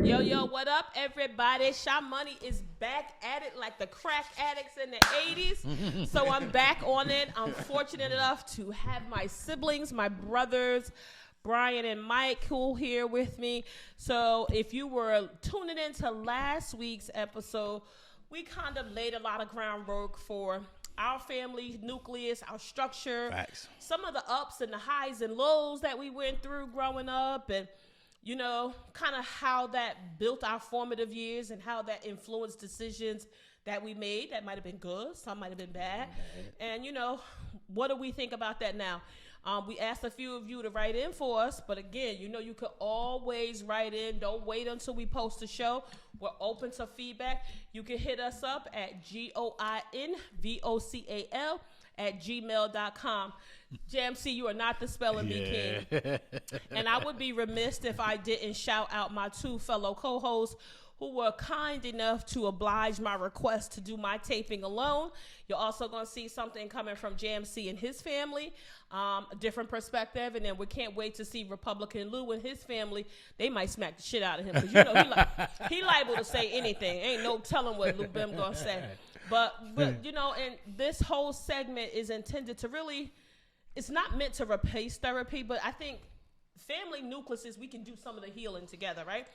Yo, yo, what up, everybody? Sha-Money is back at it like the crack addicts in the 80s. So I'm back on it. I'm fortunate enough to have my siblings, my brothers, Bryan and Mike, who are here with me. So if you were tuning into last week's episode, we kind of laid a lot of groundwork for our family nucleus, our structure, Facts. Some of the ups and the highs and lows that we went through growing up, and you know, kind of how that built our formative years and how that influenced decisions that we made that might have been good, some might have been bad. And, you know, what do we think about that now? We asked a few of you to write in for us, but again, you know, you could always write in. Don't wait until we post the show. We're open to feedback. You can hit us up at goinvocal@gmail.com. JMC, you are not the spelling bee king. And I would be remiss if I didn't shout out my two fellow co-hosts who were kind enough to oblige my request to do my taping alone. You're also going to see something coming from JMC and his family, a different perspective. And then we can't wait to see Republican Lou and his family. They might smack the shit out of him because, you know, he liable to say anything. Ain't no telling what Lou Bim going to say. But, you know, and this whole segment is intended to really, it's not meant to replace therapy, but I think family nucleuses, we can do some of the healing together, right?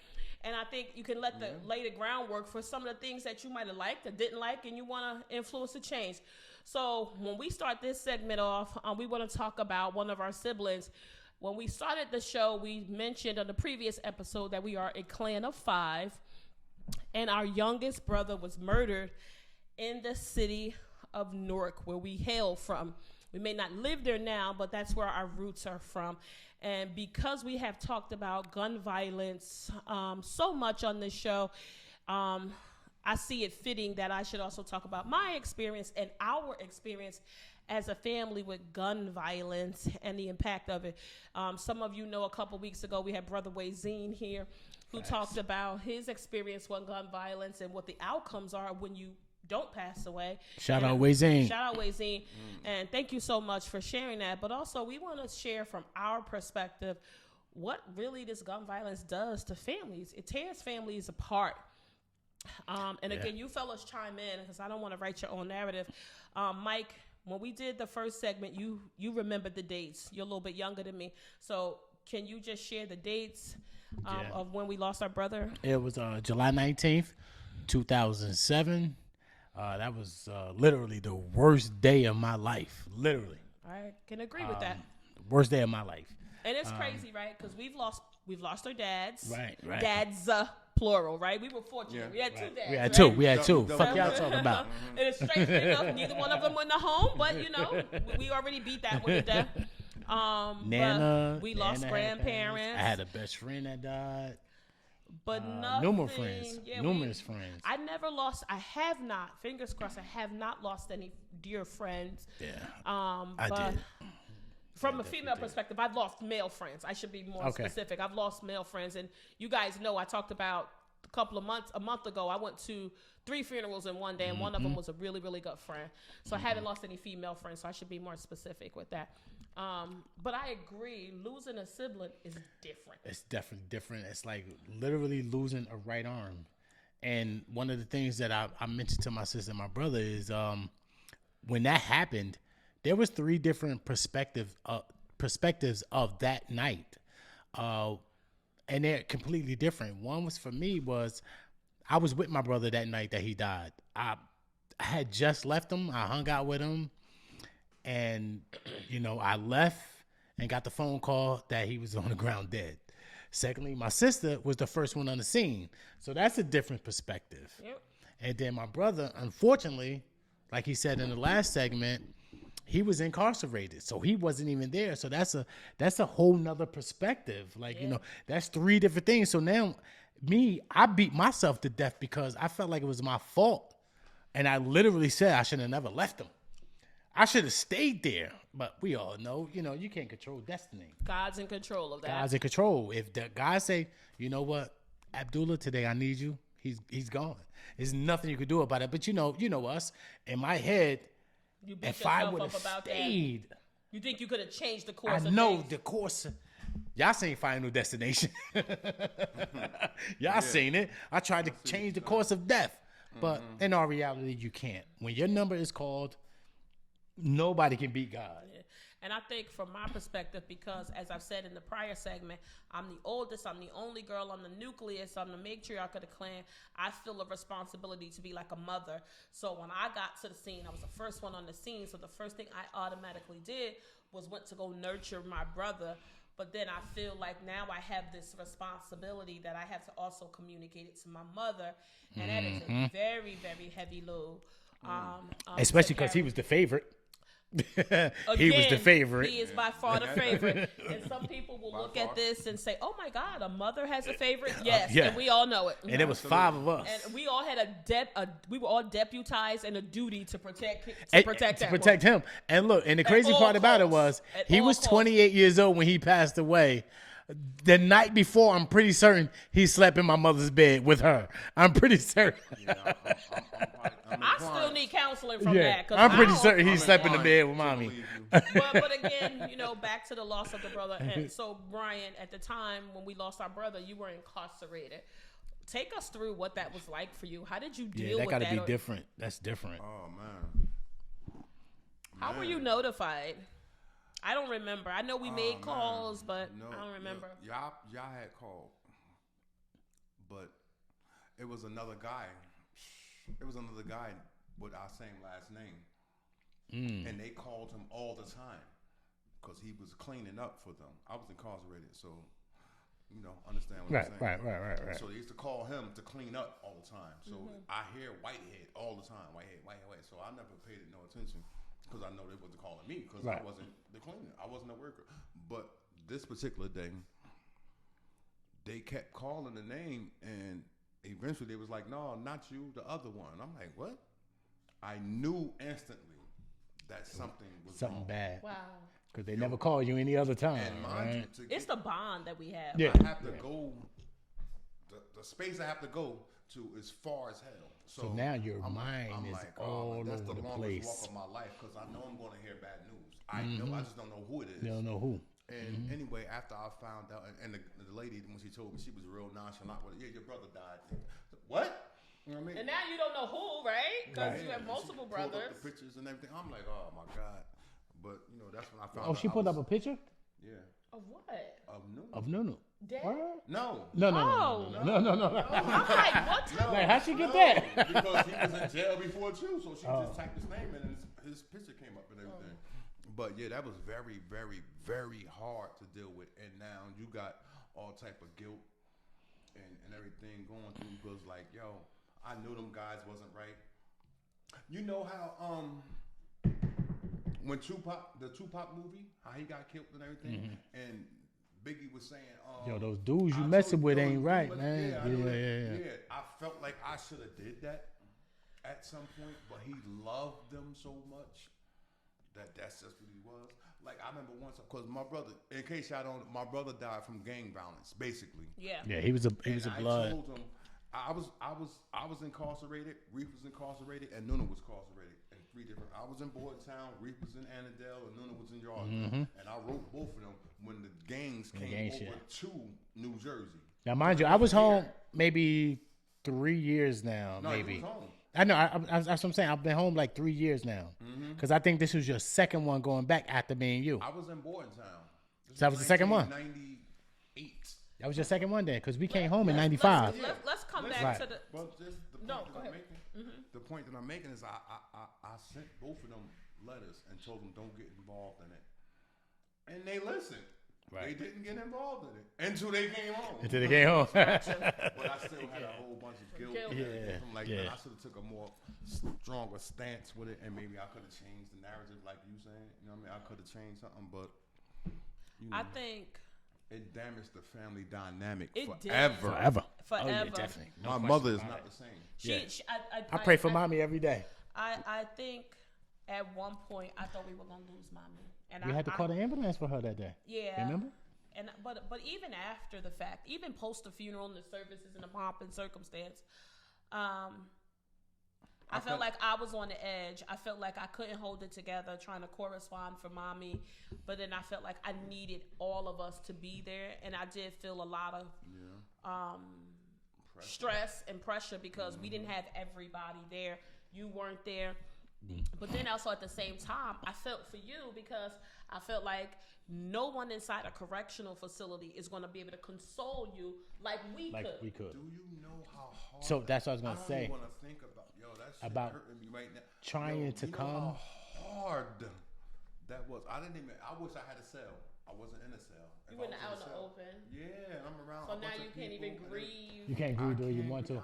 And I think you can lay the groundwork for some of the things that you might have liked or didn't like, and you want to influence a change. So when we start this segment off, we want to talk about one of our siblings. When we started the show, we mentioned on the previous episode that we are a clan of 5, and our youngest brother was murdered in the city of Newark, where we hail from. We may not live there now, but that's where our roots are from. And because we have talked about gun violence so much on this show, I see it fitting that I should also talk about my experience and our experience as a family with gun violence and the impact of it. Some of you know a couple weeks ago we had Brother Wazine here who talked about his experience with gun violence and what the outcomes are when you don't pass away. Shout out Wazine. Shout out Wazine. And thank you so much for sharing that. But also we want to share from our perspective what really this gun violence does to families. It tears families apart. Again, you fellas chime in because I don't want to write your own narrative. Mike, when we did the first segment, you remembered the dates. You're a little bit younger than me. So can you just share the dates of when we lost our brother? It was July 19th, 2007. That was literally the worst day of my life. Literally. I can agree with that. The worst day of my life. And it's crazy, right? Because we've lost our dads. Right. Dads, plural, right? We were fortunate. Yeah. We had two dads. We had two. Fuck y'all talking about. And it's strange enough, neither one of them went to home, but you know, we already beat that one to death. Nana. We lost grandparents. I had a best friend that died. But numerous friends. I have not, fingers crossed, I have not lost any dear friends. Yeah. I did. From a female perspective, I've lost male friends. I should be more specific. I've lost male friends. And you guys know I talked about a month ago, I went to 3 funerals in one day, and one of them was a really, really good friend. So I haven't lost any female friends, so I should be more specific with that. But I agree, losing a sibling is different. It's definitely different. It's like literally losing a right arm. And one of the things that I mentioned to my sister and my brother is when that happened, there was 3 different perspectives of that night. And they're completely different. One was for me was I was with my brother that night that he died. I had just left him. I hung out with him. And, you know, I left and got the phone call that he was on the ground dead. Secondly, my sister was the first one on the scene. So that's a different perspective. Yep. And then my brother, unfortunately, like he said in the last segment, he was incarcerated. So he wasn't even there. So that's a whole nother perspective. Like, you know, that's 3 different things. So now I beat myself to death because I felt like it was my fault. And I literally said I should have never left him. I should have stayed there, but we all know, you know, you can't control destiny. God's in control of that. God's in control. If the guy say, you know what, Abdullah, today I need you, he's gone. There's nothing you could do about it. But you know us. In my head, if I would have stayed, you think you could have changed the course? I know the course. Y'all seen Final Destination. Y'all seen it. I tried to change the course of death. But in our reality, you can't. When your number is called, nobody can beat God. Yeah. And I think from my perspective, because as I've said in the prior segment, I'm the oldest, I'm the only girl, I'm the nucleus, I'm the matriarch of the clan. I feel a responsibility to be like a mother. So when I got to the scene, I was the first one on the scene. So the first thing I automatically did was went to go nurture my brother. But then I feel like now I have this responsibility that I have to also communicate it to my mother. And that is a very, very heavy load. Especially because he was the favorite. He was the favorite. He is by far the favorite. And some people will look at this and say, "Oh my God, a mother has a favorite." Yes, and we all know it. And there was 5 of us, and we all had we were all deputized and a duty to protect him. And look, and the crazy part about it was he was 28 years old when he passed away. The night before, I'm pretty certain he slept in my mother's bed with her. I'm pretty certain. Yeah, I still need counseling from that. I'm pretty certain he slept in the bed with mommy. But again, back to the loss of the brother. And so, Bryan, at the time when we lost our brother, you were incarcerated. Take us through what that was like for you. How did you deal with that? That got to be different. That's different. Oh, man. How were you notified? I don't remember. I know we made calls, but I don't remember. Y'all had called, but it was another guy. It was another guy with our same last name, and they called him all the time because he was cleaning up for them. I was incarcerated, so understand what I'm saying. Right. So they used to call him to clean up all the time. So I hear Whitehead all the time, Whitehead. So I never paid it no attention. Because I know they wasn't calling me because I wasn't the cleaner. I wasn't a worker. But this particular day, they kept calling the name, and eventually they was like, "No, not you, the other one." I'm like, "What?" I knew instantly that something was wrong. Bad. Wow. Because they never call you any other time. And mind you, it's the bond that we have. Yeah. I have to go. The space I have to go to is far as hell. So now your mind is all that's over the longest place. walk of my life because I know I'm going to hear bad news. I know. I just don't know who it is. You don't know who. And anyway, after I found out, and the lady, when she told me, she was real nonchalant. Well, yeah, your brother died. What? You know what I mean? And now you don't know who, right? Because you have multiple brothers. Pulled up the pictures and everything. I'm like, oh my God. But that's when I found out. Oh, she pulled up a picture? Yeah. Of what? Of Nunu. Dead? No. No. I'm like, what time? Like, how'd she get that? Because he was in jail before too, so she just typed his name in and his picture came up and everything. But yeah, that was very, very, very hard to deal with. And now you got all type of guilt and everything going through because like, yo, I knew them guys wasn't right. You know how when the Tupac movie, how he got killed and everything, and Biggie was saying, yo, those dudes you messing with ain't right, man. Yeah. I felt like I should have did that at some point, but he loved them so much that's just what he was. Like I remember once, because my brother, in case y'all don't, my brother died from gang violence, basically. Yeah, he was a blood. I told him I was incarcerated, Reef was incarcerated, and Nuna was incarcerated. I was in Boydtown, Reef was in Annandale, and Nuna was in Yardley. And I wrote both of them when the gangs came over to New Jersey. Now, mind you, I was home maybe 3 years now. No, maybe. you was home. I know. That's what I'm saying. I've been home like 3 years now. Because I think this was your second one going back after me and you. I was in Boydtown. So that was the second one? 1998. That was your second one then, because we came home in 95. Let's come back to the... Well, just the point go ahead. The point that I'm making is I sent both of them letters and told them don't get involved in it. And they listened. Right. They didn't get involved in it until they came home. But I still had a whole bunch of guilt. I'm like, man, I should have took a more stronger stance with it, and maybe I could have changed the narrative, like you saying. You know what I mean? I could have changed something, but I think it damaged the family dynamic Forever. Oh, yeah, definitely. My mother is not the same. I pray for mommy every day. I think at one point I thought we were gonna lose mommy, and we had to call the ambulance for her that day. Yeah, remember? And but even after the fact, even post the funeral and the services and the pomp and circumstance, I felt like I was on the edge. I felt like I couldn't hold it together trying to correspond for mommy. But then I felt like I needed all of us to be there. And I did feel a lot of stress and pressure because we didn't have everybody there. You weren't there. But then also at the same time, I felt for you because I felt like no one inside a correctional facility is going to be able to console you like we could. Do you know how hard? So that's what I was going to say. I don't want to think about hurting me right now. Trying to come. Know how hard that was. I wish I had a cell. I wasn't in a cell. You went out in the open. Yeah, I'm around. So now you can't even grieve. You can't grieve the way you want to.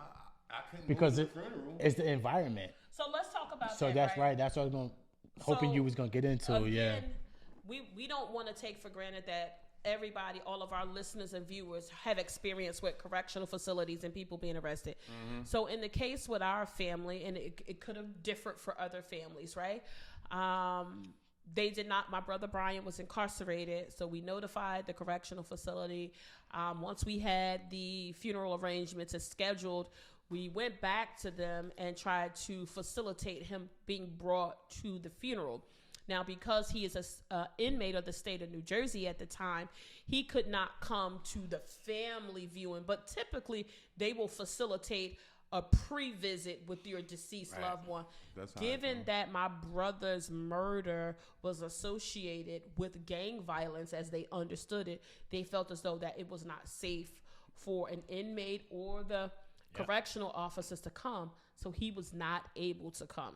I couldn't because go to the funeral. it's the environment. So let's talk about that. So that's right. That's what I was hoping you was gonna get into. Again, we don't want to take for granted that everybody, all of our listeners and viewers, have experience with correctional facilities and people being arrested. So in the case with our family, and it could have differed for other families, right? They did not. My brother Brian was incarcerated, so we notified the correctional facility. Once we had the funeral arrangements scheduled, we went back to them and tried to facilitate him being brought to the funeral. Now, because he is an inmate of the state of New Jersey at the time, he could not come to the family viewing. But typically, they will facilitate a pre-visit with your deceased loved one. Given that my brother's murder was associated with gang violence as they understood it, they felt as though that it was not safe for an inmate or the correctional officers to come, so he was not able to come.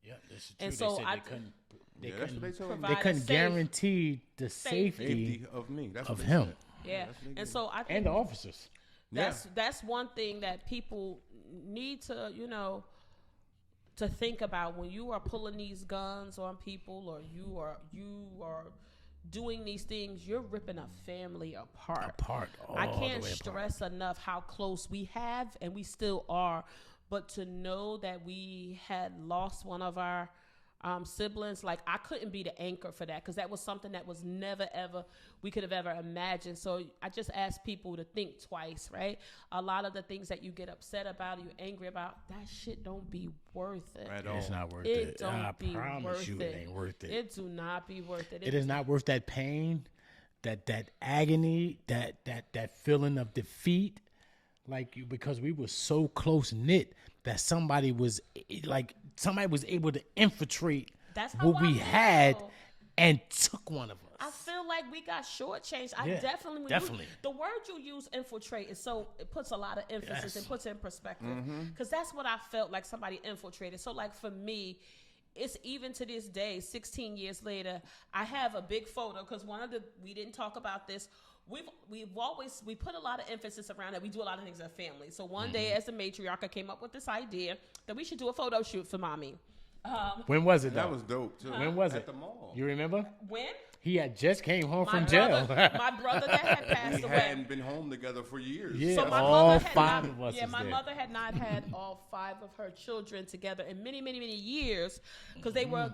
Yeah, this is true. And so they couldn't guarantee the safety of me. That's of him. Yeah, and so I think and the officers. That's one thing that people need to, to think about when you are pulling these guns on people, or you are doing these things. You're ripping a family apart. I can't stress enough how close we have and we still are. But to know that we had lost one of our siblings, like I couldn't be the anchor for that, because that was something that was never ever we could have ever imagined. So I just ask people to think twice, right? A lot of the things that you get upset about, you're angry about, that shit don't be worth it. It's not worth it. I promise you, it ain't worth it. It do not be worth it. It is not worth that pain, that agony, that feeling of defeat. Because we were so close knit that somebody was able to infiltrate what we had and took one of us. I feel like we got shortchanged. Definitely. The word you use, infiltrate, it puts a lot of emphasis and puts it in perspective. Because that's what I felt like somebody infiltrated. So like for me, it's even to this day, 16 years later, I have a big photo, because we didn't talk about this. We put a lot of emphasis around that. We do a lot of things as a family. So one day as a matriarch, I came up with this idea that we should do a photo shoot for mommy. When was it? That was dope too. When was it? At the mall. You remember? When? He had just came home from jail. My brother that had passed away. We hadn't been home together for years. Yeah, so all five of us. Yeah, my mother had not had all five of her children together in many, many, many years, because they were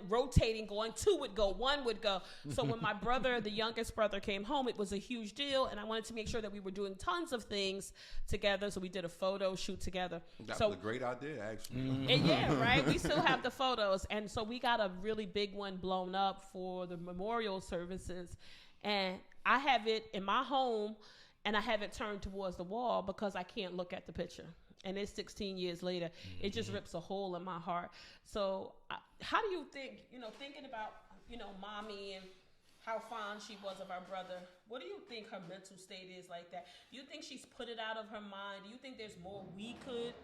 rotating. Two would go, one would go. So when my brother, the youngest brother, came home, it was a huge deal, and I wanted to make sure that we were doing tons of things together. So we did a photo shoot together. That was a great idea, actually. And yeah, right. We still have the photos, and so we got a really big one blown up for the memorial services, and I have it in my home, and I have it turned towards the wall because I can't look at the picture. And it's 16 years later, it just rips a hole in my heart. So how do you think, thinking about, mommy and how fond she was of our brother, what do you think her mental state is like that? Do you think she's put it out of her mind? Do you think there's more we could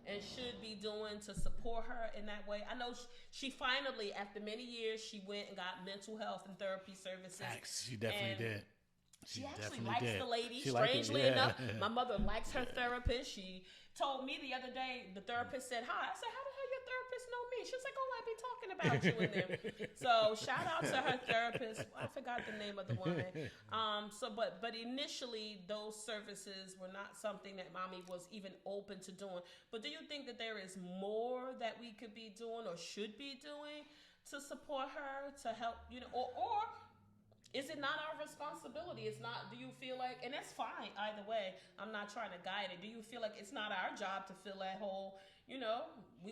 and should be doing to support her in that way? I know she finally, after many years, she went and got mental health and therapy services. She definitely did. She actually likes the lady. Strangely enough, my mother likes her therapist. She told me the other day, the therapist said hi. I said, how the hell your therapist know me? She was like, oh, I've been talking about you in there. So shout out to her therapist. I forgot the name of the woman. But initially, those services were not something that mommy was even open to doing. But do you think that there is more that we could be doing or should be doing to support her, to help, or Is it not our responsibility? It's not. Do you feel like, and that's fine either way. I'm not trying to guide it. Do you feel like it's not our job to fill that hole? You know,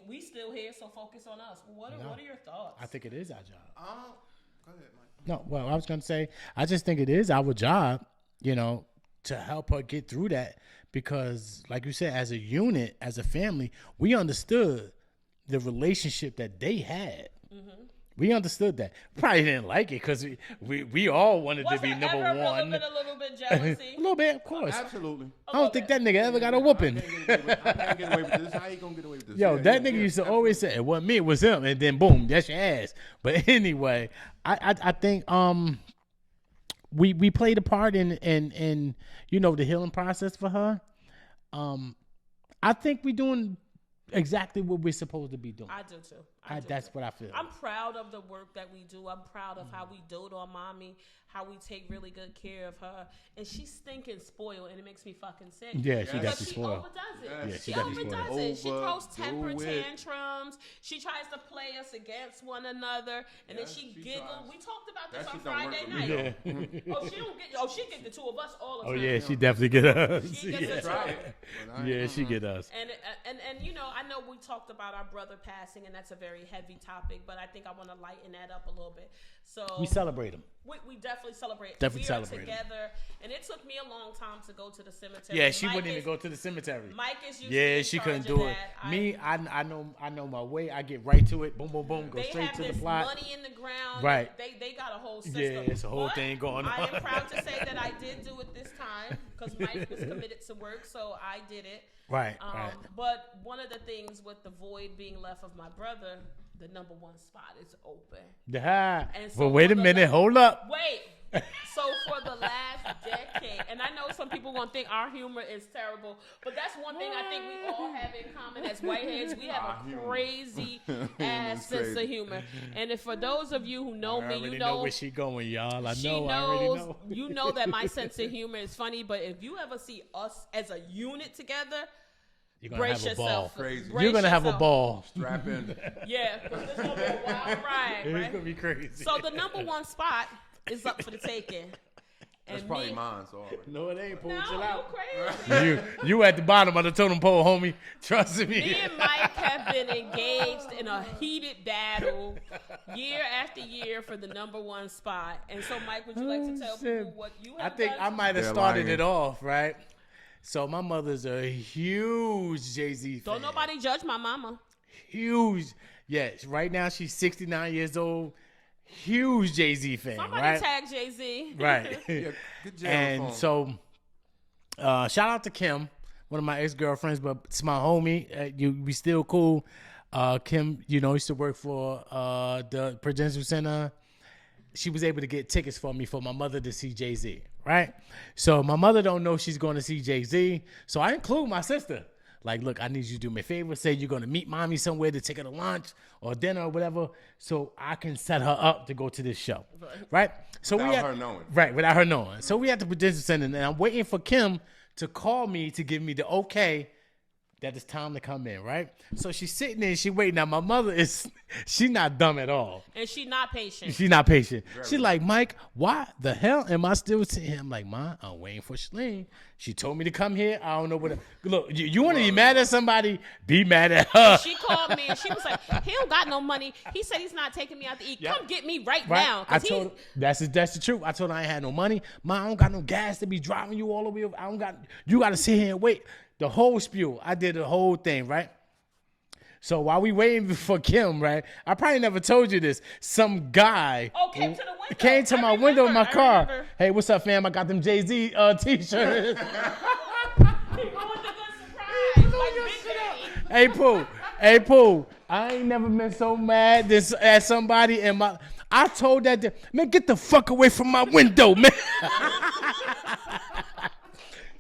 we still here, so focus on us. What are your thoughts? I think it is our job. Go ahead, Mike. No, well, I was going to say, I just think it is our job, you know, to help her get through that because, like you said, as a unit, as a family, we understood the relationship that they had. Mm-hmm. We understood that. Probably didn't like it because we all wanted to be number one. A little bit jealousy? A little bit, of course. Absolutely. I don't think that nigga ever got a whooping. I can't get away with this. How you gonna get away with this? Yo, that nigga used to always say, it wasn't me, it was him. And then, boom, that's your ass. But anyway, I think we played a part in you know, the healing process for her. I think we're doing exactly what we're supposed to be doing. I do too. That's what I feel. I'm proud of the work that we do. I'm proud of how we dote on mommy, how we take really good care of her. And she's stinking spoiled, and it makes me fucking sick. Yeah, she definitely she spoiled. overdoes it. Yeah, she overdoes it. She throws temper Overdo it. tantrums. She tries to play us against one another, and then she giggles. tries. We talked about this That on shit don't work Friday for me, night. Yeah. She get the two of us all the Oh time. yeah, she definitely get us. She gets Yeah, us Try it. But I ain't- she get us. And you know, I know we talked about our brother passing, and that's a very heavy topic, but I think I want to lighten that up a little bit. So We celebrate them. we definitely celebrate. Definitely we celebrate are together, and it took me a long time to go to the cemetery. Yeah, she Mike wouldn't even is- go to the cemetery. Mike is usually Yeah, in she charge couldn't of do it. that. Me, I know my way. I get right to it. Boom, boom, boom. Go They straight have to the this plot. money in the ground. Right. They got a whole system. Yeah, it's a whole But thing going I on. am proud to say that I did do it this time because Mike was committed to work, so I did it. Right, right. But one of the things with the void being left of my brother, the number one spot is open. Yeah. And so But wait a for the minute. Hold up. Wait. So for the last decade, and I know some people gonna think our humor is terrible, but that's one thing I think we all have in common as whiteheads. We have a crazy ass sense of humor. And if for those of you who know I me, already you know know where she going, y'all. I she know. knows, I already know. you know that my sense of humor is funny, but if you ever see us as a unit together, You're gonna brace have a ball. yourself. Crazy. Brace You're gonna have a yourself. ball. Strap in. Yeah, because it's gonna be a wild ride, It's right? gonna be crazy. So the number one spot is up for the taking. That's And probably me- mine. So already. No, it ain't. Pull No, chill you out. crazy. You at the bottom of the totem pole, homie. Trust me. Me and Mike have been engaged in a heated battle year after year for the number one spot. And so, Mike, would you like to tell shit. people what you I have think done? I might have They're started lying. it off, right? So my mother's a huge Jay-Z fan. Don't nobody judge my mama. Huge. Yes, right now she's 69 years old. Huge Jay-Z fan, Somebody right? tag Jay-Z. Right. Yeah, good job. And so, shout out to Kim, one of my ex-girlfriends, but it's my homie. We still cool. Kim, you know, used to work for the Prudential Center. She was able to get tickets for me for my mother to see Jay-Z, right? So my mother don't know she's going to see Jay-Z. So I include my sister. Like, look, I need you to do me a favor. Say you're going to meet mommy somewhere to take her to lunch or dinner or whatever, so I can set her up to go to this show, right? So Without we had, her knowing. Right, without her knowing. So we at the Prudential Center, and I'm waiting for Kim to call me to give me the okay that it's time to come in, right? So she's sitting there, she waiting. Now my mother she's not dumb at all. And she not patient. She's not patient. She's like, Mike, why the hell am I still sitting here? I'm like, Ma, I'm waiting for Shalene. She told me to come here. I don't know what. Look, you want to be mad at somebody? Be mad at her. She called me and she was like, he don't got no money. He said he's not taking me out to eat. Yep. Come get me right Right? now. I 'Cause told her, that's the truth. I told her I ain't had no money. Ma, I don't got no gas to be driving you all the way over. You got to sit here and wait. The whole spew. I did the whole thing, right? So while we waiting for Kim, right? I probably never told you this. Some guy came to the window. came to I my window in my remember, I car. remember. Hey, what's up, fam? I got them Jay-Z t-shirts. He ruined the good surprise. Like Big Daddy. Hey, Pooh. I ain't never been so mad at somebody in my. I told that man, get the fuck away from my window, man.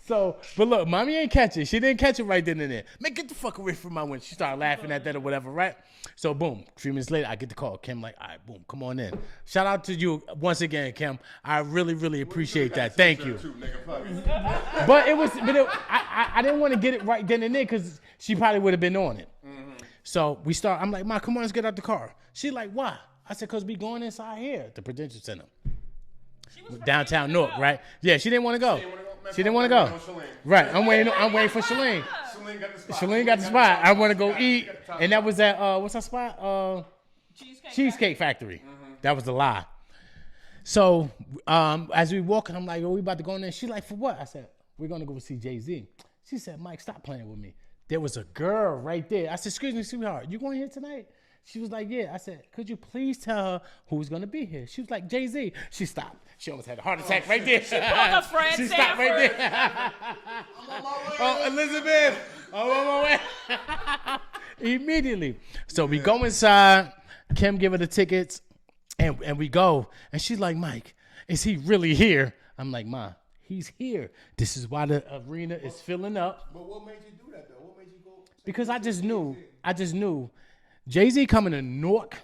So, but look, mommy ain't catch it. She didn't catch it right then and there. Man, get the fuck away from my window. She started laughing at that or whatever, right? So, boom. A few minutes later, I get the call. Kim like, all right, boom, come on in. Shout out to you once again, Kim. I really, really appreciate that. Thank you. But I didn't want to get it right then and there because she probably would have been on it. Mm-hmm. So we start. I'm like, Ma, come on, let's get out the car. She like, why? I said, because we going inside here at the Prudential Center. downtown Newark, right? Yeah, she didn't want to go. She didn't want to go. Right, I'm waiting for Shalene. Shalene got the spot. I want to go eat, and that was at what's that spot? Cheesecake Factory. That was the lie. So as we walking, I'm like, "Oh, we about to go in there." She's like, "For what?" I said, "We're gonna go see Jay-Z." She said, "Mike, stop playing with me." There was a girl right there. I said, "Excuse me, sweetheart, you going here tonight?" She was like, "Yeah." I said, "Could you please tell her who's gonna be here?" She was like, "Jay-Z." She stopped. She almost had a heart attack right there. She stopped right there. I'm on my way. Oh, Elizabeth, I'm on my way. Immediately. So we go inside. Kim give her the tickets, and we go. And she's like, "Mike, is he really here?" I'm like, "Ma, he's here. This is why the arena is filling up." But what made you do that, though? What made you go? Because I just knew. Jay-Z coming to Newark.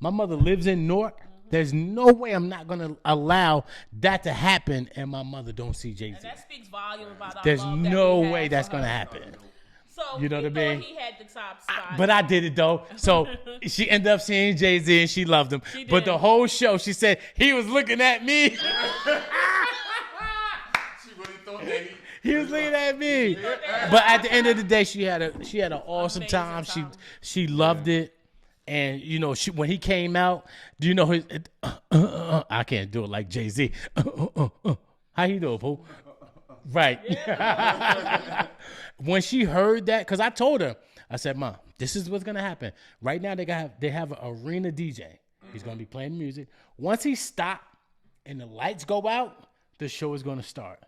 My mother lives in Newark. There's no way I'm not going to allow that to happen and my mother don't see Jay-Z. And that speaks volume about our There's love no that we way have that's for going to her. happen. So You know what I mean? He had the top spot. But I did it though. So she ended up seeing Jay-Z and she loved him. She But did. the whole show, she said, he was looking at me. She really thought that He was looking at me. But at the end of the day, she had an awesome Amazing time. time. She loved it. And you know, when he came out, do you know his? I can't do it like Jay-Z. How you doing, Pooh? Right. When she heard that, because I told her, I said, "Mom, this is what's gonna happen. Right now, they have an arena DJ. He's gonna be playing music. Once he stops and the lights go out, the show is gonna start.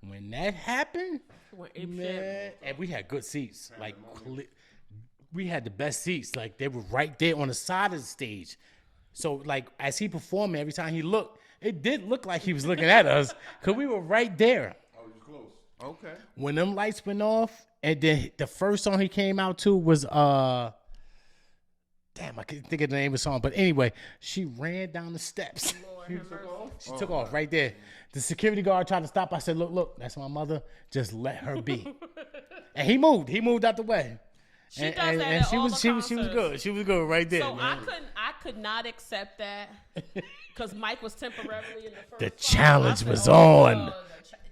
When that happened, man, and we had good seats, like we had the best seats. Like they were right there on the side of the stage. So like as he performed, every time he looked, it did look like he was looking at us because we were right there. Oh, you close. Okay. When them lights went off, and then the first song he came out to was damn, I can't think of the name of the song. But anyway, she ran down the steps. She took off right there. The security guard tried to stop. I said, look, that's my mother. Just let her be. And he moved. He moved out the way. She does that at she all was the she was concerts. good. She was good right there. So man. I could not accept that because Mike was temporarily in the first. The song. challenge I said, was "Oh, on."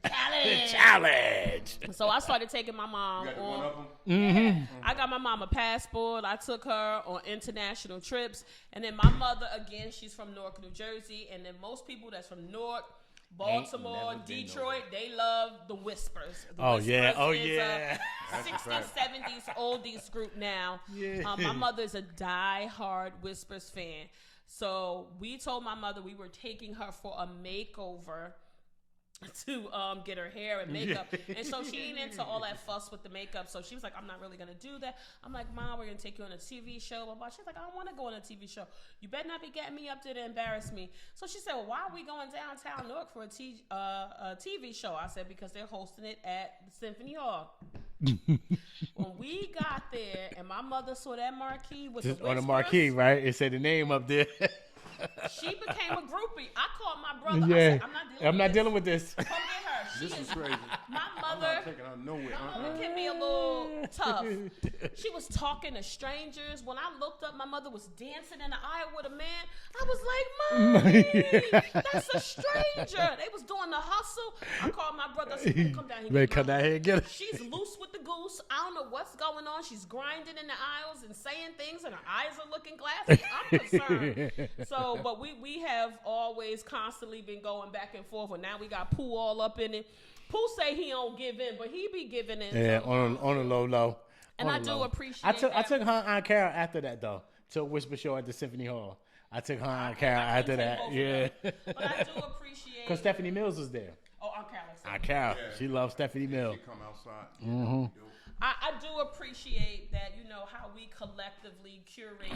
the challenge. Challenge. So I started taking my mom You got the one on. up 'em? I got my mom a passport. I took her on international trips, and then my mother again. She's from Newark, New Jersey, and then most people that's from Newark, Baltimore, never been Detroit, they love the Whispers. The Oh, Whispers yeah. Oh, is yeah. a 60s, 70s oldies group now. Yeah. My mother is a die-hard Whispers fan. So we told my mother we were taking her for a makeover to get her hair and makeup. And so she ain't into all that fuss with the makeup. So she was like, "I'm not really going to do that." I'm like, "Mom, we're going to take you on a TV show." Blah, blah. She's like, "I don't want to go on a TV show. You better not be getting me up there to embarrass me." So she said, "Well, why are we going downtown Newark for a TV show?" I said, "Because they're hosting it at the Symphony Hall." When we got there and my mother saw that marquee with Just the on the Whispers, marquee, right? It said the name up there. she became a groupie. I called my brother. Yeah. I said, I'm not dealing with this. Come get her. This is crazy. My I'm mother. not taking her nowhere. My mother can be a little tough. She was talking to strangers. When I looked up, my mother was dancing in the aisle with a man. I was like, "Mommy, that's a stranger." They was doing the hustle. I called my brother. I said, "You come down here. Better get come mama." down here and get her. She's loose with the goose. I don't know what's going on. She's grinding in the aisles and saying things, and her eyes are looking glassy. I'm concerned. So, but we have always constantly been going back and forth. And now we got Pooh all up in it. Pooh say he don't give in, but he be giving in. Yeah, on a low. And On I the do low. appreciate I took that. her Aunt Carol after that though to a Whisper show at the Symphony Hall. I took her Aunt Carol after that. Yeah. But I do appreciate. Because Stephanie Mills was there. Oh, Aunt Carol. Aunt Carol, she loves Stephanie Mills. She come outside. I do appreciate that, how we collectively curate,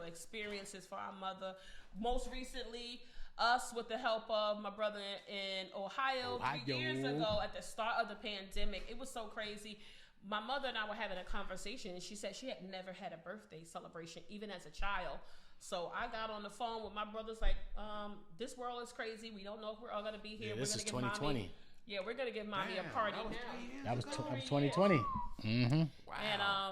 experiences for our mother. Most recently, us with the help of my brother in Ohio 3 years ago at the start of the pandemic. It was so crazy. My mother and I were having a conversation, and she said she had never had a birthday celebration, even as a child. So I got on the phone with my brothers like, this world is crazy. We don't know if we're all going to be here. Yeah, we're this going is to give 2020. mommy Yeah, we're gonna give mommy a party now. That was 2020. Mm-hmm. Wow.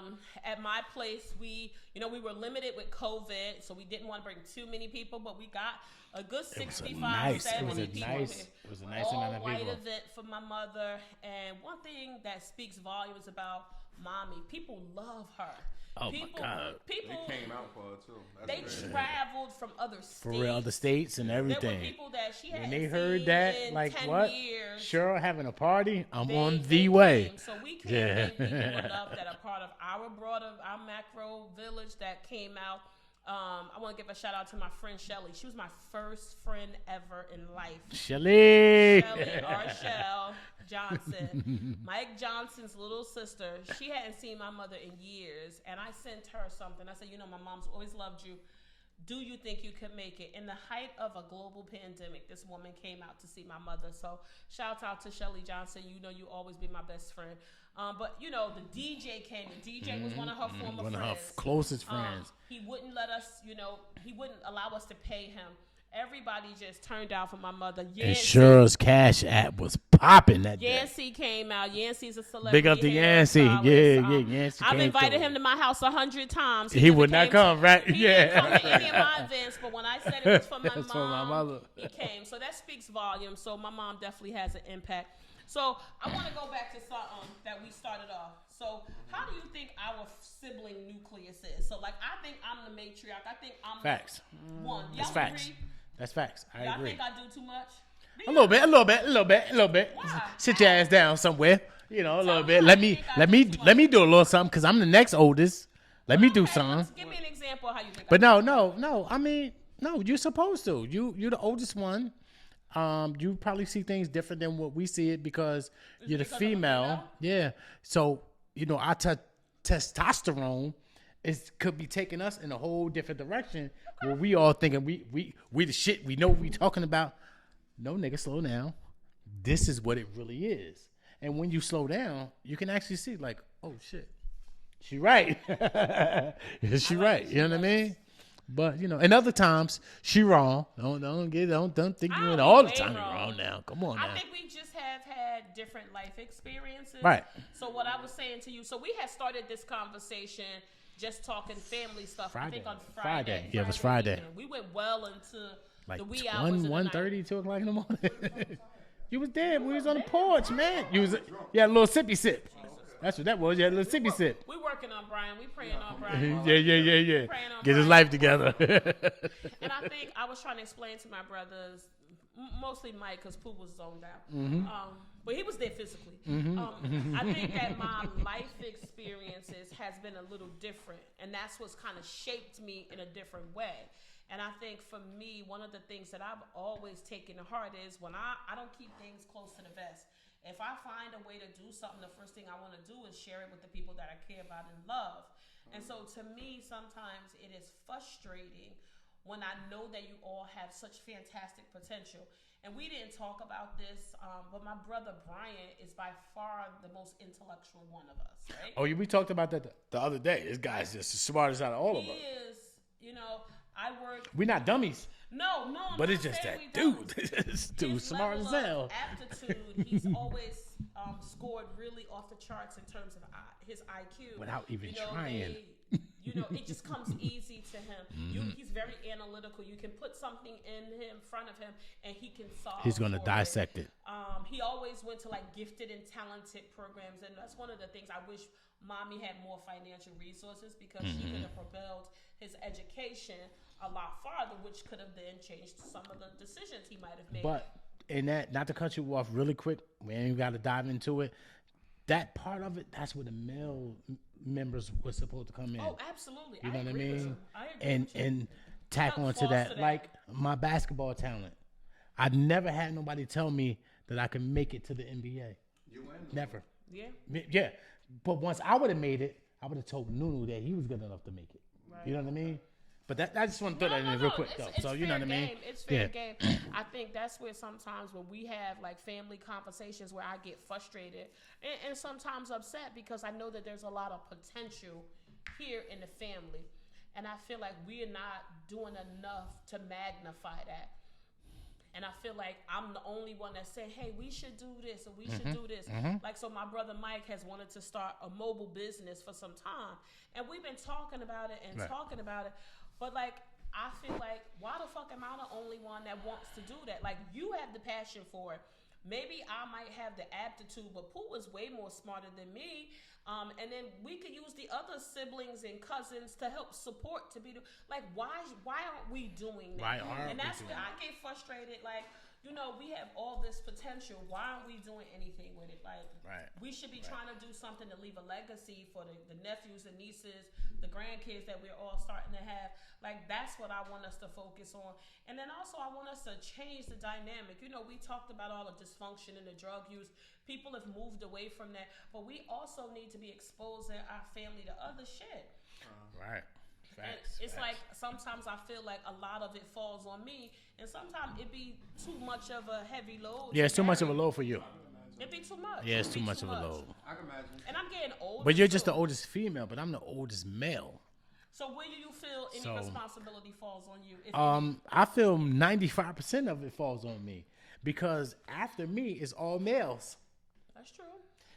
And at my place, we were limited with COVID, so we didn't want to bring too many people, but we got a good 65, 70 people. It was a nice amount of All-white people. event for my mother. And one thing that speaks volumes about mommy, people love her. Oh my God! People They came out for her too. They traveled from other states. For real, other states and everything. There were people that she hadn't when they seen heard that, in like 10 what? years. Cheryl having a party. I'm on They the way. came. So we came in people enough that are part of our macro village that came out. I want to give a shout out to my friend Shelly. She was my first friend ever in life. Shelly or Shell Johnson, Mike Johnson's little sister. She hadn't seen my mother in years, and I sent her something. I said, my mom's always loved you. Do you think you could make it? In the height of a global pandemic, this woman came out to see my mother. So shout out to Shelly Johnson. You always be my best friend. But the DJ came. The DJ was one of her former friends. One of her closest friends. He wouldn't let us, he wouldn't allow us to pay him. Everybody just turned out for my mother. And Cheryl's Cash App was popping that day. Yancey came out. Yancey's a celebrity. Big up to Yancey. Yeah, Yancey. I've invited him to my house 100 times. He would not come, right? He didn't come to any of my events, but when I said it was for my mother, he came. So that speaks volumes. So my mom definitely has an impact. So I want to go back to something that we started off. So how do you think our sibling nucleus is? So like I think I'm the matriarch. I think I'm facts. One. That's Y'all facts. agree? That's facts. I Y'all agree. think I do too much? A little bit. Why? Sit your ass down somewhere. A little bit. Let me do a little something because I'm the next oldest. Let me do something. Give me an example of how you think. But no. I mean, no. You're supposed to. You're the oldest one. You probably see things different than what we see it because you're the female. Yeah. So our testosterone could be taking us in a whole different direction where we all thinking we the shit. We know what we talking about. No, nigga, slow down. This is what it really is. And when you slow down, you can actually see like, oh shit, she right. She right. You know what I mean? But and other times she wrong. Don't think you're all the time wrong now. Come on now. I think we just have had different life experiences. Right. So what I was saying to you, so we had started this conversation just talking family stuff. Friday. I think on Friday. Yeah, it was Friday. Evening. We went well into like the wee hours of the night. 1:30, 2 o'clock in the morning. You was there. We was on the porch, man. You had a little sippy sip. That's what that was. You had a little sippy sip. We working on Brian. We praying on Brian. Yeah. Get his life together. And I think I was trying to explain to my brothers, mostly Mike, because Pooh was zoned out. Mm-hmm. But he was there physically. I think that my life experiences has been a little different, and that's what's kind of shaped me in a different way. And I think for me, one of the things that I've always taken to heart is when I don't keep things close to the vest. If I find a way to do something, the first thing I want to do is share it with the people that I care about and love. And so to me, sometimes it is frustrating when I know that you all have such fantastic potential. And we didn't talk about this, but my brother Brian is by far the most intellectual one of us, right? Oh, we talked about that the other day. This guy's just the smartest out of all of us. He is, I work. We're not dummies. No. But it's just that dude. This dude smart as hell. Aptitude, he's always scored really off the charts in terms of his IQ. Without even trying. It just comes easy to him. Mm-hmm. He's very analytical. You can put something in front of him, and he can solve. He's gonna dissect it. He always went to like gifted and talented programs, and that's one of the things I wish mommy had more financial resources because she could have propelled his education a lot farther, which could have then changed some of the decisions he might have made. But in that, not to cut you off really quick, we ain't got to dive into it. That part of it, that's where the male members were supposed to come in. Oh, absolutely. You know what I mean? I agree and tack on to that. Like my basketball talent. I never had nobody tell me that I could make it to the NBA. Never. Yeah. Yeah. But once I would have made it, I would have told Nunu that he was good enough to make it. Right. You know what I mean? But I just want to throw that in real quick, though. So you know what I mean? It's fair game. I think that's where sometimes when we have like family conversations where I get frustrated and sometimes upset because I know that there's a lot of potential here in the family. And I feel like we're not doing enough to magnify that. and I feel like I'm the only one that said, hey, we should do this or we should do this. Like, so my brother Mike has wanted to start a mobile business for some time, and we've been talking about it and talking about it, but like, I feel like, why the fuck am I the only one that wants to do that? Like, you have the passion for it. Maybe I might have the aptitude, but Pooh is way more smarter than me. And then we could use the other siblings and cousins to help support to be like, why aren't we doing that? And that's where I get frustrated. Like, you know, we have all this potential. Why aren't we doing anything with it? Like, we should be trying to do something to leave a legacy for the nephews and nieces, the grandkids that we're all starting to have. Like, that's what I want us to focus on. And then also I want us to change the dynamic. You know, we talked about all the dysfunction and the drug use. People have moved away from that. But we also need to be exposing our family to other shit. Right. Facts, it's like sometimes I feel like a lot of it falls on me, and sometimes it be too much of a heavy load. Yeah, it's too much of a load for you. It be too much. Yeah, it's too much of a load. I can imagine. And I'm getting older. But you're just the oldest female, but I'm the oldest male. So where do you feel any responsibility falls on you? I feel 95% of it falls on me because after me it's all males. That's true.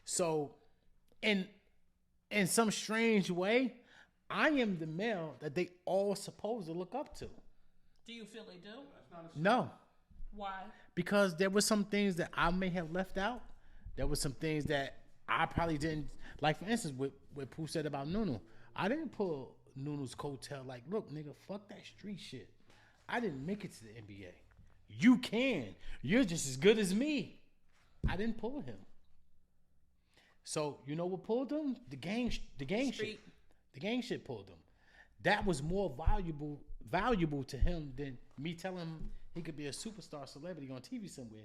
So, in some strange way, I am the male that they all supposed to look up to. Do you feel they do? No. Why? Because there were some things that I may have left out. There were some things that I probably didn't. Like, for instance, what Pooh said about Nunu. I didn't pull Nunu's coattail like, look, nigga, fuck that street shit. I didn't make it to the NBA. You can. You're just as good as me. I didn't pull him. So, you know what pulled him? The gang shit. The gang shit pulled him. That was more valuable to him than me telling him he could be a superstar celebrity on TV somewhere,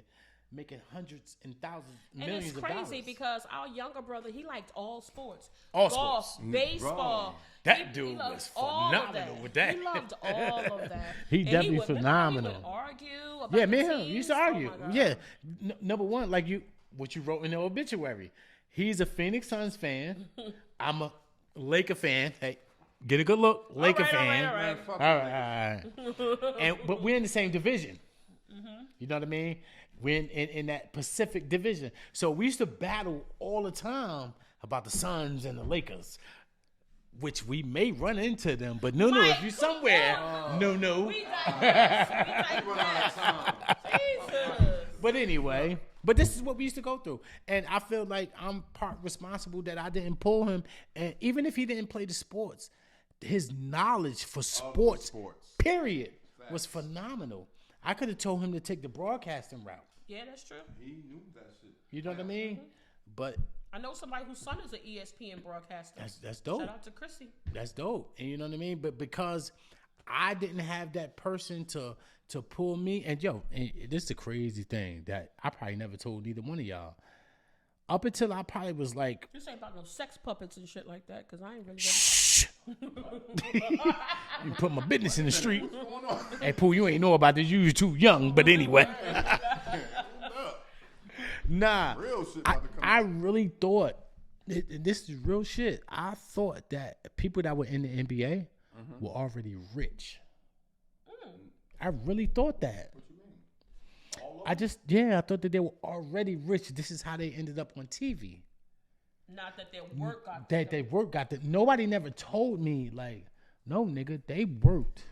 making hundreds and thousands, millions of dollars. And it's crazy because our younger brother, he liked all sports. Golf, baseball. That dude was phenomenal with that. He loved all of that. He definitely phenomenal. He would argue about me and him teams. used to argue. Number one, like what you wrote in the obituary. He's a Phoenix Suns fan. I'm a Laker fan. Hey, get a good look. Laker fan. All right. But we're in the same division. You know what I mean? We're in that Pacific division. So we used to battle all the time about the Suns and the Lakers, which we may run into them. But no, if you somewhere, no. We digress. Jesus. But anyway, but this is what we used to go through. And I feel like I'm part responsible that I didn't pull him. And even if he didn't play the sports, his knowledge for sports. Period, was phenomenal. I could have told him to take the broadcasting route. Yeah, that's true. He knew that shit. You know what I mean? But I know somebody whose son is an ESPN broadcaster. That's dope. Shout out to Chrissy. That's dope. And you know what I mean? But because I didn't have that person to pull me, and this is the crazy thing that I probably never told neither one of y'all. Up until I probably was like, this ain't about no sex puppets and shit like that, because I ain't really. Shh. You put my business in the street. Hey, Pooh, you ain't know about this. You was too young, but anyway. Nah, real shit I really thought this is real shit. I thought that people that were in the NBA were already rich. I really thought that. What you mean? I thought that they were already rich. This is how they ended up on TV. Not that their work got their work got them. Nobody never told me, like, no, nigga, they worked.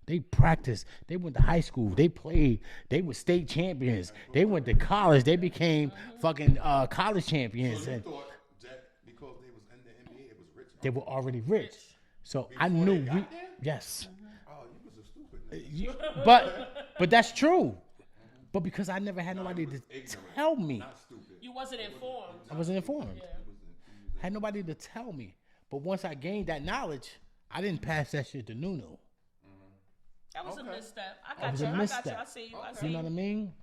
They practiced. They went to high school. They played. They were state champions. They went to college. They became fucking college champions. So you thought that because they was in the NBA, it was rich? They were already rich. So Before I knew they got there? Yes. Oh, you was a stupid nigga. But that's true. But because I never had nobody to tell me. Not stupid. You wasn't informed. I wasn't informed. Yeah. Had nobody to tell me. But once I gained that knowledge, I didn't pass that shit to Nunu. That was a misstep. I That was got a you. misstep. I see you. You know what I mean?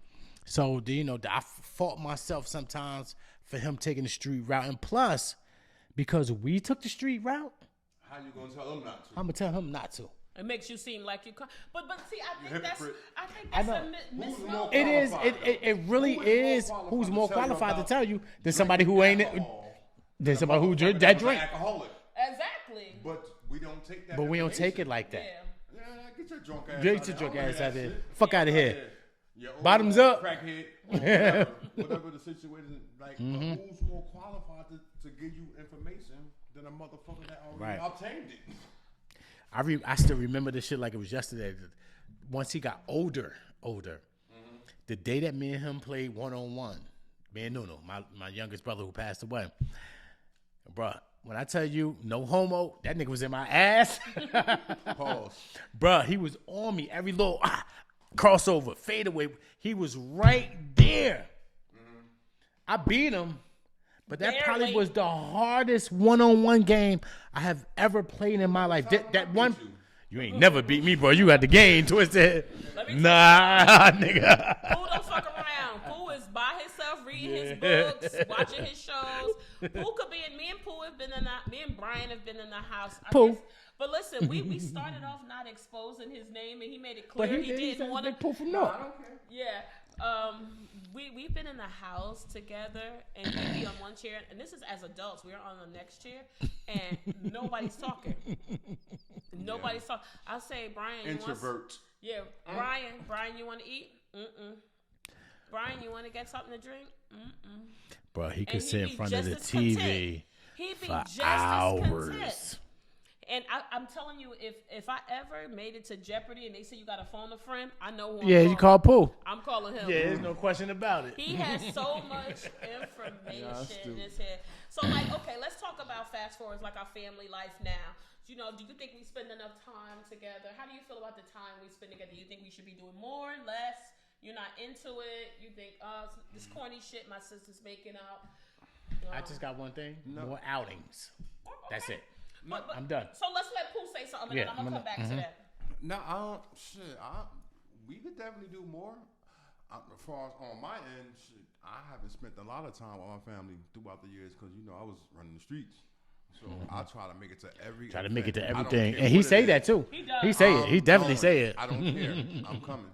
So, I fought myself sometimes for him taking the street route. And plus, because we took the street route, how you gonna tell him not to? I'm gonna tell him not to. It makes you seem like you. But see, I think that's know. a misnomer. It is. It really is. Who's more qualified to tell you than somebody who ain't than somebody who drink that drink? Alcoholic. Exactly. But we don't take that. But we don't take it like that. Yeah. Yeah, get your drunk ass. Get your drunk ass out of here. Fuck out of here. Bottoms up. Crackhead. Whatever the situation. Like, but who's more qualified to give you information than a motherfucker that already obtained it? I still remember this shit like it was yesterday. Once he got older, the day that me and him played one-on-one, me and Nuno, my youngest brother who passed away, bruh, when I tell you no homo, that nigga was in my ass. Pause. Bruh, he was on me every little crossover, fadeaway. He was right there. I beat him, but that probably was the hardest one-on-one game I have ever played in my life. That one, you ain't never beat me, bro. You got the game twisted. Nah, nigga. Pooh don't fuck around. Pooh is by himself reading his books, watching his shows. Pooh could be in. Me and Bryan have been in the house. Pooh. But listen, we started off not exposing his name, and he made it clear he didn't want to. Pooh from North. Yeah. We've been in the house together, and he'd be on one chair, and this is as adults. We're on the next chair, and nobody's talking. Nobody's talking. I'll say, Bryan. Introvert. Bryan, you want to eat? Bryan, you want to get something to drink? Bro, he could sit in front of the TV for just hours. As content. And I'm telling you, if I ever made it to Jeopardy and they say you got to phone a friend, I know who I'm calling. You call Pooh. I'm calling him. Yeah, there's no question about it. He has so much information in his head. So, like, okay, let's talk about fast forwards, like our family life now. You know, do you think we spend enough time together? How do you feel about the time we spend together? You think we should be doing more, less? You're not into it? You think, this corny shit my sister's making up? I just got one thing. More outings. That's it. But, I'm done. So let's let Pooh say something, and then I'm gonna come back to that. No, I don't. Shit, we could definitely do more. As far as on my end, shit, I haven't spent a lot of time with my family throughout the years because I was running the streets. So I try to make it to every. Try to make it to everything, and he say that too. He does. He say it. He definitely say it. I don't care. I'm coming.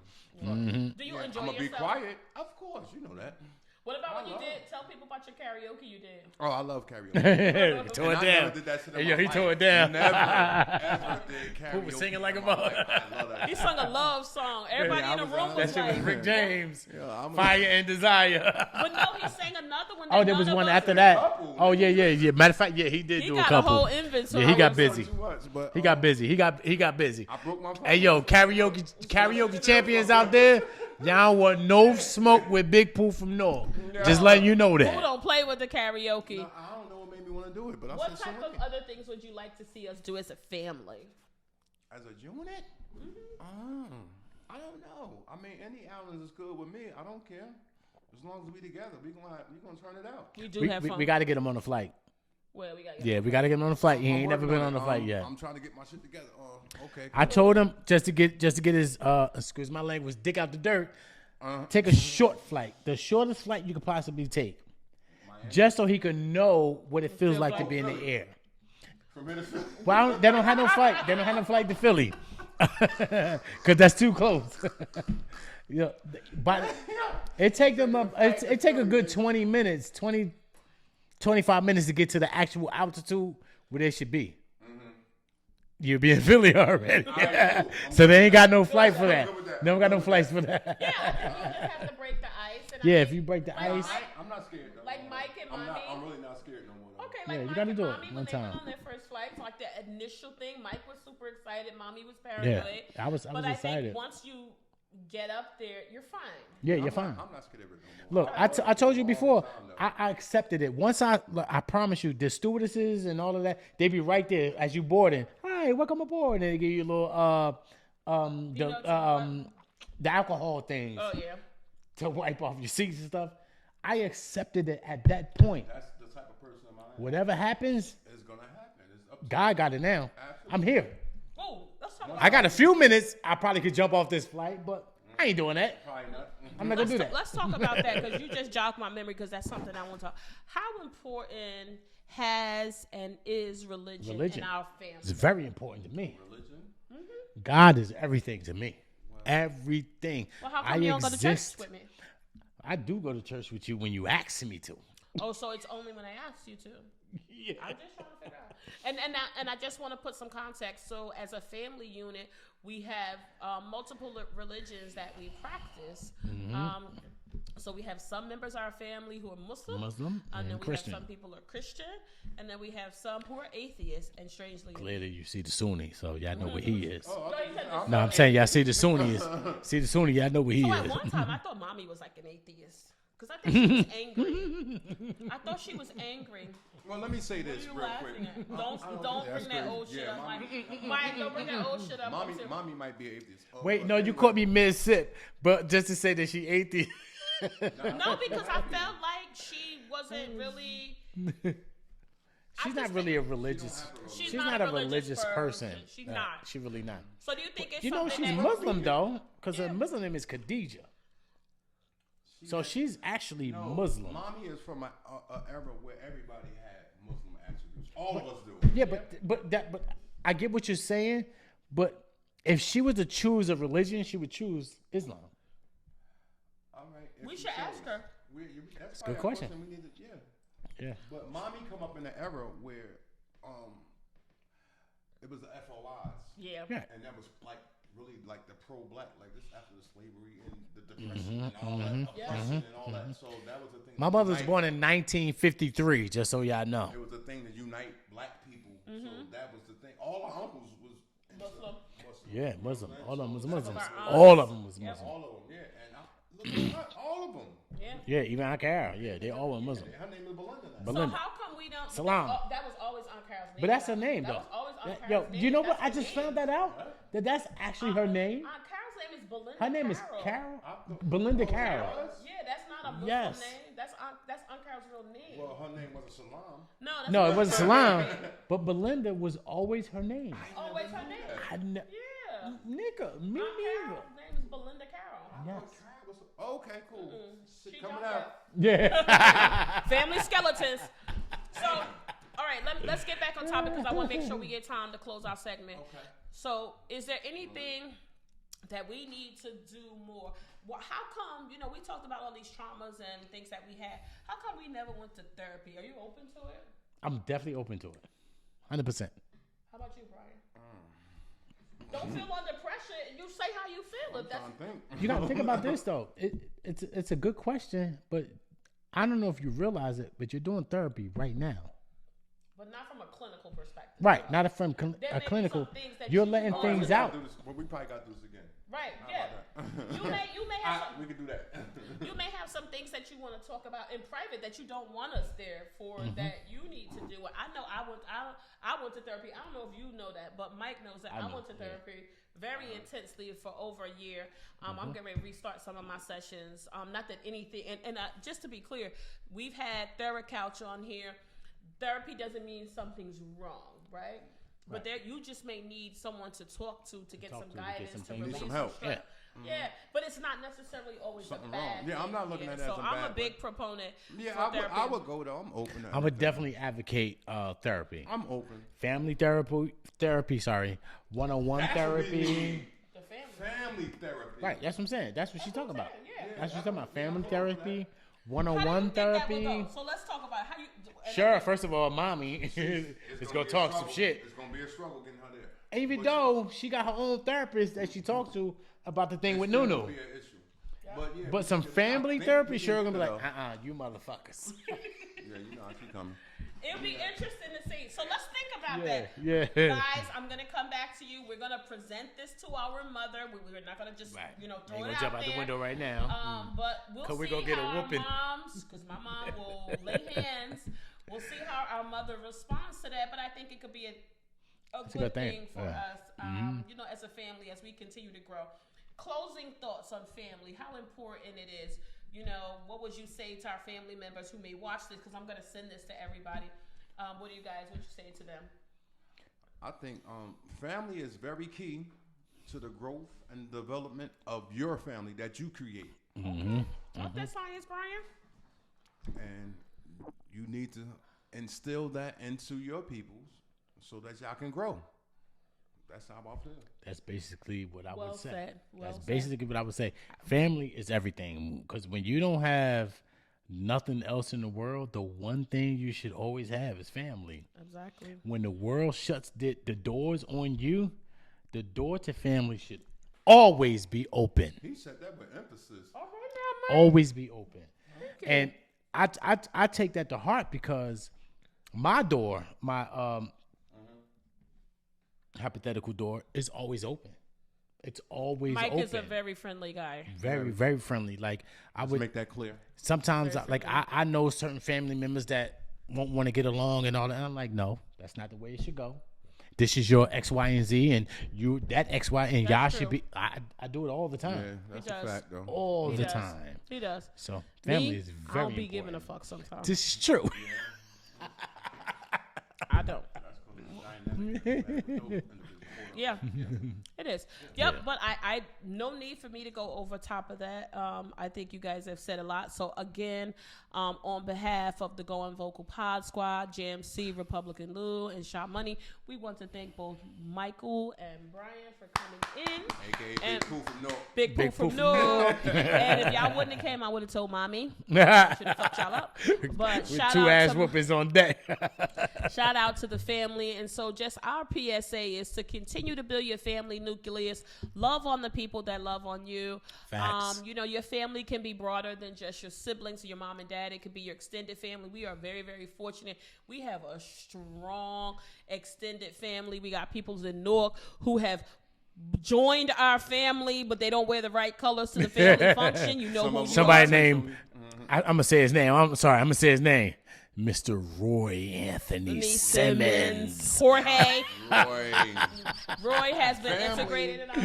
Do you enjoy I'm gonna yourself? be quiet. Of course, you know that. What about when you did? Tell people about your karaoke you did. Oh, I love karaoke. Tore it I down. never did that shit in Yo, my he life. tore it down. Never, ever did karaoke. Who was singing like a in my mother? life. I love that He shit. sung a love song. Everybody in the room was That shit was like, Rick James. I'm Fire and Desire. but no, he sang another one. Oh, there was one after that. Oh yeah. Matter of fact, yeah, he did He do a got a couple. whole inventory. Yeah, he got busy. Too much, but, He got busy. He got busy. I broke my phone. Hey yo, karaoke champions out there, y'all want no smoke with Big Pooh from North. Just letting you know Who that. don't play with the karaoke? No, I don't know what made me want to do it, but I What said type of other things would you like to see us do as a family? As a unit? I don't know. I mean, any outings is good with me. I don't care. As long as we together, we gonna turn it out. We do have fun. We got to get him on the flight. Well, we got Yeah, we got to get him on the flight. He I'm ain't never working been on the flight yet. I'm trying to get my shit together. Okay. I told him just to get his excuse my language, dick out the dirt. Take a short flight, the shortest flight you could possibly take, just so he could know what it feels like to be in the air. From here to Philly. Well, they don't have no flight. They don't have no flight to Philly, cause that's too close. But it take them up. It take a good 20 minutes, 25 minutes to get to the actual altitude where they should be. You'll be in Philly already. Right, cool. So they ain't got no flight for that. They don't got no flights for that. Yeah, you just have to break the ice. And Yeah, if you break the ice. I'm not scared though. Like Mike and I'm Mommy. really not scared no more. Though. Okay, Yeah, like you Mike gotta and do it Mommy, when one they time. went on their first flights, like the initial thing, Mike was super excited. Mommy was Yeah, paranoid. I was But I excited. think once you get up there, you're fine. Yeah, you're fine. I'm not scared of it no more. Look, I told you before, I accepted it. Once I promise you, the stewardesses and all of that, they be right there as you boarding. Hi, welcome aboard. And they give you a little the alcohol things Oh yeah. to wipe off your seats and stuff. I accepted it at that point. That's the type of person I am. Whatever happens, It's gonna happen. It's up to God got it now. Absolutely. I'm here. Oh, let's talk about I got a few minutes. I probably could jump off this flight, but I ain't doing that. Probably not. I'm not gonna do that. Let's talk about that because you just jogged my memory because that's something I want to talk. How important has and is religion in our family? It's very important to me. Religion? God is everything to me. Everything. Well, how come you don't go to church with me? I do go to church with you when you ask me to. Oh, so it's only when I ask you to. Yeah. I'm just trying to figure out. And I just want to put some context. So as a family unit, we have multiple religions that we practice. So we have some members of our family who are Muslim, and then we Christian. have some people who are Christian, and then we have some who are atheists. And strangely, Clearly, you see the Sunni, so y'all know where he is. No, you said the No, I'm saying y'all see the Sunni. See the Sunni, y'all know where he So is. at one time, I thought mommy was like an atheist. Because I think she was angry. I thought she was angry. Well, let me say What this are you real laughing quick. at? Don't That's bring that crazy. old shit Yeah, up. mommy- Mike, don't bring that old shit up. Mommy might be an atheist. Wait, but no, you anyway. caught me mid-sip, but just to say that she atheist. No, because I felt like she wasn't really. She's I not just really a think- religious. She's She's not not a a religious person. She's Nah, not. She really not. So do you think it's You know something she's that Muslim though, because Yeah. her Muslim name is Khadija. So she's actually No, Muslim. Mommy is from an era where everybody had Muslim attributes. All of us do. Yeah, but I get what you're saying. But if she was to choose a religion, she would choose Islam. All right. if We she should chose. ask her. That's a good probably question. We need to, Yeah. But mommy come up in an era where it was the FOIs. Yeah. Yeah. And that was like really like the pro-black, like this after the slavery and the depression and all that oppression and all that. So that was the thing. My to mother was unite- born in 1953, just so y'all know. It was the thing to unite black people. So that was the thing. All our uncles was Muslim. Yeah, Muslim. All of them was Muslims. our aunts. All of them was Muslim. All of them, yeah. And look at her, all of them. Yeah. Yeah, even Aunt Carol. Yeah, they all were Muslim. Her name is Belinda now. So Belinda. how come we don't? Salam. That was always Aunt Carol's name. But that's her though. name, That though. was always Aunt Yo, Carol's name. you know what? That's I her just name. found that out. That's actually her name. Aunt Carol's name is Belinda. Her name is Carol. Carol. Belinda Carol. Yeah, that's not a Muslim Yes. name. That's Aunt Carol's real name. Well, her name wasn't Salam. No, that's No, not it wasn't Salam, but Belinda was always her name. always her name. Yeah. Nigga, me Aunt neither. Carol's name is Belinda Carol. Yes. Okay, cool. Shit She coming jumped out. Yeah. Family skeletons. So, all right, let's get back on topic because I want to make sure we get time to close our segment. Okay. So, is there anything that we need to do more? Well, how come, we talked about all these traumas and things that we had. How come we never went to therapy? Are you open to it? I'm definitely open to it. 100%. How about you, Brian? Don't feel under pressure. You say how you feel. If that's I think. You got to think about this, though. It's a good question, but I don't know if you realize it, but you're doing therapy right now. but not from a clinical perspective. Right, not from There may a be clinical. some things that You're you letting can things do. out. Well, we probably got to do this again. Right, How yeah. about that? You may have some, We could do that. you may have some things that you want to talk about in private that you don't want us there for that you need to do. I know I went to therapy. I don't know if you know that, but Mike knows that I know, went to therapy very intensely for over a year. I'm getting ready to restart some of my sessions. Not that anything, and just to be clear, we've had TheraCouch on here. Therapy doesn't mean something's wrong, right? But there, you just may need someone to talk to get some guidance, to things. release Need some help. stress. Yeah, but it's not necessarily always Something a bad wrong. Yeah, I'm thing. not looking at that so as a I'm a bad big proponent. Yeah, for therapy. I would go though. I'm open. To I would everything. definitely advocate therapy. I'm open. Family therapy. Sorry, one-on-one That's what we therapy. need. The family. Family therapy. Right, that's what I'm saying. That's what she's talking about. Yeah. That's what she's talking about. Family I'm therapy, How do you one-on-one think that would therapy. go? So let's talk about how you. Sure, first of all, mommy is gonna be a talk some struggle. shit. It's gonna be a struggle getting her there. Even But though she got her own therapist that she talks to about the thing with it's still Nunu. gonna be an issue. But, yeah, But some I family think therapy, we sure need gonna be to, like, though. you motherfuckers. Yeah, you know, I keep coming. It'll be interesting to see. So let's think about Yeah, that. yeah. Guys, I'm gonna come back to you. We're gonna present this to our mother. We're not gonna just Right. throw Ain't it gonna out jump out there. the window right now. But we'll 'Cause see we gonna get a how whooping. our moms, because my mom will lay hands. We'll see how our mother responds to that. But I think it could be a good thing for us, as a family, as we continue to grow. Closing thoughts on family, how important it is. What would you say to our family members who may watch this? Because I'm going to send this to everybody. What you say to them? I think family is very key to the growth and development of your family that you create. Talk that science, Brian. And you need to instill that into your peoples so that y'all can grow. That's how I feel. That's basically what I Well would say. said. Well That's said. basically what I would say. Family is everything. Because when you don't have nothing else in the world, the one thing you should always have is family. Exactly. When the world shuts the doors on you, the door to family should always be open. He said that with emphasis. All right now, man. Always be open. Okay. And I take that to heart because my door, my hypothetical door, is always open. It's always Mike open. is a very friendly guy. Very, very friendly. Like I would make that clear. Sometimes, I know certain family members that won't want to get along and all that. And I'm like, no, that's not the way it should go. This is your X, Y, and Z, and you that X, Y, and y'all should be. I do it all the time. Yeah, that's a fact, though. All the time. He does. So family is very I'll be important. giving a fuck sometimes. This is true. I don't. Yeah, it is. Yep, Yeah. but I no need for me to go over top of that. I think you guys have said a lot. So again, on behalf of the Going Vocal Pod Squad, JMC, Republican Lou, and Sha-Money, we want to thank both Michael and Bryan for coming in. AKA And Big Pooh from North. Big Pooh from North. And if y'all wouldn't have came, I would have told mommy. Should have fucked y'all up. But With shout 2 out ass to whoopings on deck. Shout out to the family. And so just our PSA is to continue to build your family nucleus. Love on the people that love on you. Facts. Your family can be broader than just your siblings or your mom and dad. It could be your extended family. We are very, very fortunate. We have a strong extended family. We got people in Newark who have joined our family, but they don't wear the right colors to the family function. You know who Somebody you are. named, I'm going to say his name. I'm sorry. I'm going to say his name. Mr. Roy Anthony Simmons. Jorge. Roy. Has been integrated in our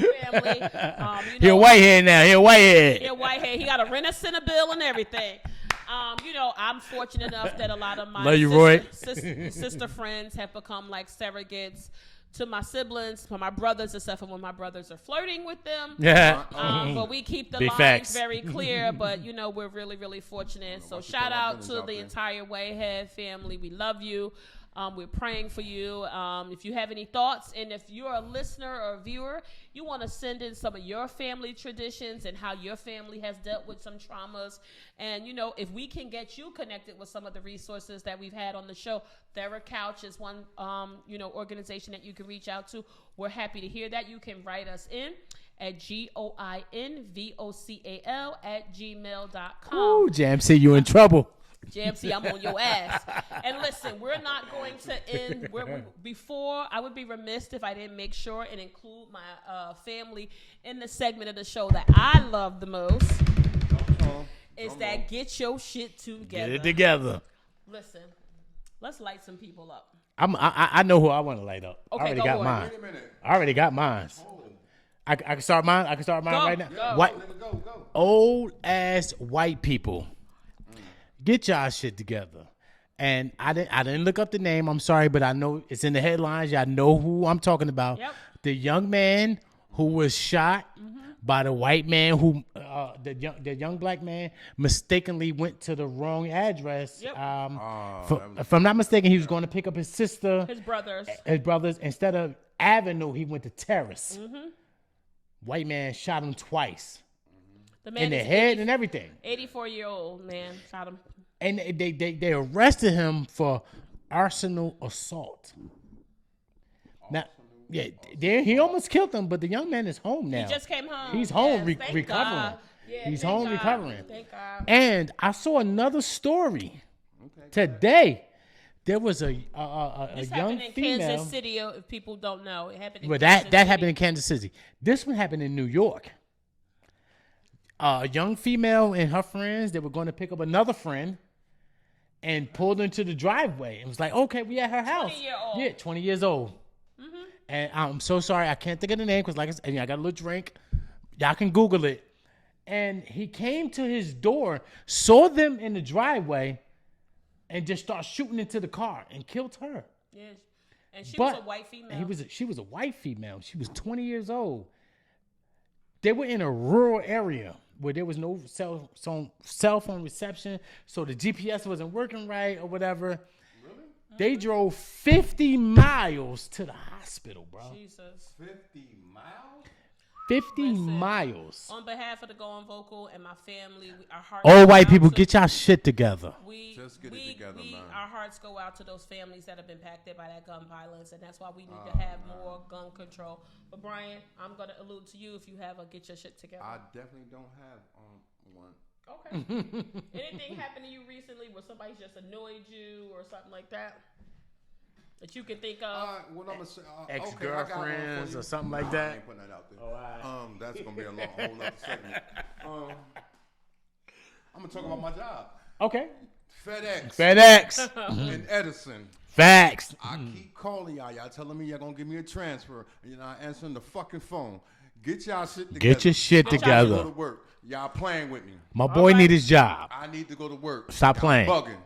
family. He a whitehead now. He a whitehead. He a whitehead. He got a rent-a-center bill and everything. I'm fortunate enough that a lot of my Love you, Roy. sister friends have become like surrogates to my siblings, for my brothers, except for when my brothers are flirting with them. Yeah. But we keep the Big lines facts. very clear. But, we're really, really fortunate. So shout out to the entire Wayhead family. We love you. We're praying for you. If you have any thoughts, and if you're a listener or a viewer, you want to send in some of your family traditions and how your family has dealt with some traumas. And, if we can get you connected with some of the resources that we've had on the show, TheraCouch is one, organization that you can reach out to. We're happy to hear that. You can write us in at goinvocal@gmail.com. Ooh, JMC, you in trouble. JMC, I'm on your ass. And listen, we're not going to end. Before, I would be remiss if I didn't make sure and include my family in the segment of the show that I love the most. Is that get your shit together. Get it together. Listen, let's light some people up. I know who I want to light up. Okay, I already go got on. mine. Wait a minute. I already got mine. I can start mine. I can start mine right now. Go. What? Go. Old ass white people. Get y'all shit together. And I didn't look up the name. I'm sorry, but I know it's in the headlines. Y'all know who I'm talking about. Yep. The young man who was shot by the white man who the young black man mistakenly went to the wrong address. Yep. If I'm not mistaken, he was going to pick up his sister, His brothers. Instead of Avenue, he went to Terrace. White man shot him twice The man in the is head and everything. 84-year-old man shot him. And they arrested him for arsenal assault. Now, yeah, he almost killed him, but the young man is home now. He just came home. He's home Yes, thank recovering. God. Yeah, He's thank home God. recovering. Thank God. And I saw another story today. There was a This young happened in female. Kansas City. If people don't know, it happened in But Kansas that City. happened in Kansas City. This one happened in New York. A young female and her friends, they were going to pick up another friend and pulled into the driveway. It was like, okay, we at her house. 20-year-old. Yeah, 20 years old. And I'm so sorry, I can't think of the name because, like I said, I got a little drink. Y'all can Google it. And he came to his door, saw them in the driveway, and just started shooting into the car and killed her. Yeah. And she was a white female. She was a white female. She was 20 years old. They were in a rural area where there was no cell phone reception, so the GPS wasn't working right or whatever. Really? They drove 50 miles to the hospital, bro. Jesus. 50 miles? 50 Listen, miles. On behalf of the Going Vocal and my family, our hearts. All go white out people, to- get y'all shit together. Just get it together, man. Our hearts go out to those families that have been impacted by that gun violence, and that's why we need to have more gun control. But Brian, I'm gonna allude to you if you have a get your shit together. I definitely don't have one. Okay. Anything happened to you recently where somebody just annoyed you or something like that that you can think of? What I'm gonna say, Ex-girlfriends or something like I that. ain't putting that out there. Oh, all right. That's gonna be a whole other segment. I'm gonna talk about my job. Okay. FedEx in Edison. Facts. I keep calling y'all. Y'all telling me y'all gonna give me a transfer, and you're not answering the fucking phone. Get y'all shit together. Get your shit I need to together. go to work. Y'all playing with me. My boy need his job. I need to go to work. Stop Y'all playing. Bugging.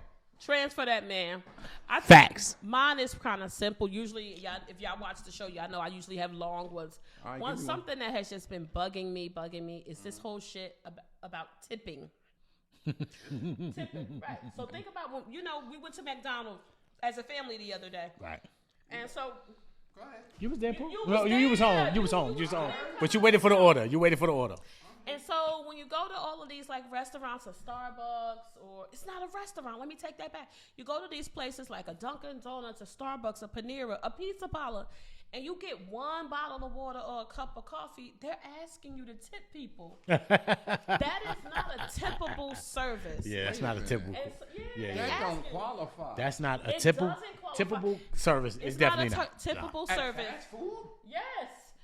Transfer that man. I think Facts. Mine is kind of simple. Usually, if y'all watch the show, y'all know I usually have long ones. All right, give me one. Something that has just been bugging me is this whole shit about tipping. Tipping, right? So think about when we went to McDonald's as a family the other day, Right. and so. Go ahead. You was there, Pooh? You No, was you was there. home. You was home. You You was was home. there. But you waited for the order. And so when you go to all of these like restaurants or Starbucks, or it's not a restaurant, let me take that back. You go to these places like a Dunkin' Donuts, a Starbucks, a Panera, a Pizza Parlor, and you get one bottle of water or a cup of coffee, they're asking you to tip people. That is not a tippable service. Yeah, that's not a typical. And so, Yeah, they're That don't asking- qualify. That's not a It typical doesn't qualify. typical service. It's definitely not not. a typical At service. fast food? Yes.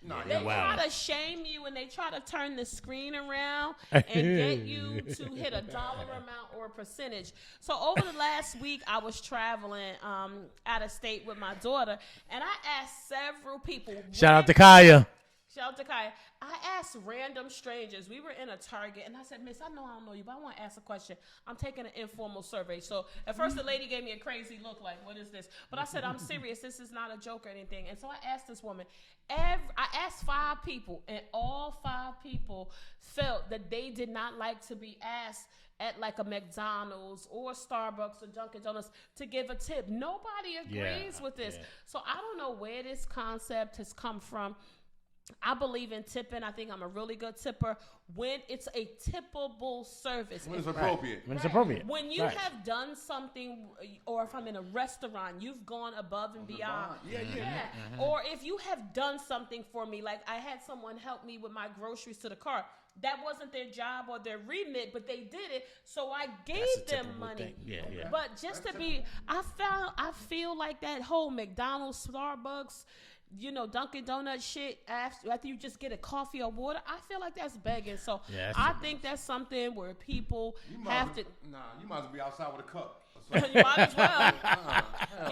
No, They wow. try to shame you and they try to turn the screen around and get you to hit a dollar amount or a percentage. So over the last week, I was traveling out of state with my daughter, and I asked several people. Shout out to Kaya. Shout out to Kaya. I asked random strangers. We were in a Target, and I said, Miss, I know I don't know you, but I want to ask a question. I'm taking an informal survey. So at first, the lady gave me a crazy look like, what is this? But I said, I'm serious. This is not a joke or anything. And so I asked this woman. I asked 5 people, and all 5 people felt that they did not like to be asked at like a McDonald's or Starbucks or Dunkin' Donuts to give a tip. Nobody agrees with this. Yeah. So I don't know where this concept has come from. I believe in tipping. I think I'm a really good tipper when it's a tippable service. When it's appropriate. When it's appropriate. When you have done something, or if I'm in a restaurant, you've gone above and beyond. Yeah. Mm-hmm. Or if you have done something for me, like I had someone help me with my groceries to the car. That wasn't their job or their remit, but they did it, so I gave them money. Yeah. But just to be, I feel like that whole McDonald's, Starbucks, Dunkin' Donuts shit, after you just get a coffee or water, I feel like that's begging. So I think that's something where people have to. Nah, you might as well be outside with a cup. You might as well.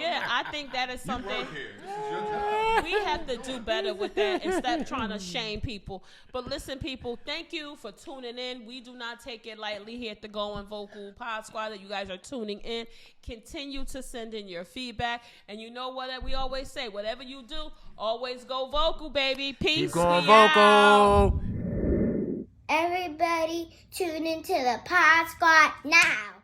Yeah, I think that is something. You work here. This is your job. We have to do better with that instead of trying to shame people. But listen, people, thank you for tuning in. We do not take it lightly here at the Going Vocal Pod Squad that you guys are tuning in. Continue to send in your feedback. And you know what we always say, whatever you do, always go vocal, baby. Peace. Keep going vocal. Everybody tune into the Pod Squad now.